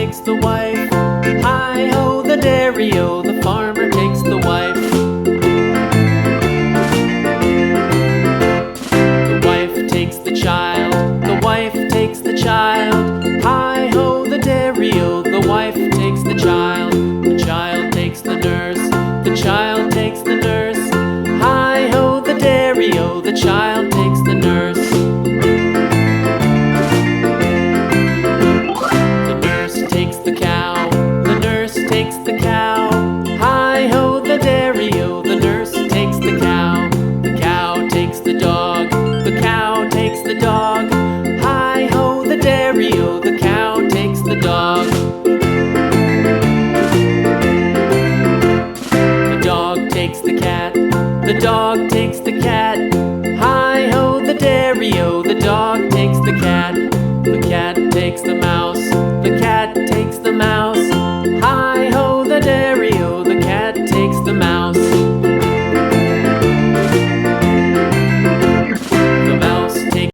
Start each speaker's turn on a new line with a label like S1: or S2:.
S1: takes the wife. Hi-ho, the dairy-o, the farmer takes the wife. The wife takes the child, the wife takes the child. Hi-ho, the dairy-o, the wife takes the child. The child takes the nurse, the child takes the nurse. Hi-ho, the dairy-o, the child takes the nurse. The nurse takes the cow, the nurse takes the cow. Hi-ho, the dairy-o, the nurse takes the cow. The cow takes the dog, the cow takes the dog. Hi-ho, the dairy-o, the cow takes the dog. The dog takes the cat, the dog takes the cat. Hi-ho, the dairy-o, the dog takes the cat. The cat takes the mouse, the cat takes the mouse.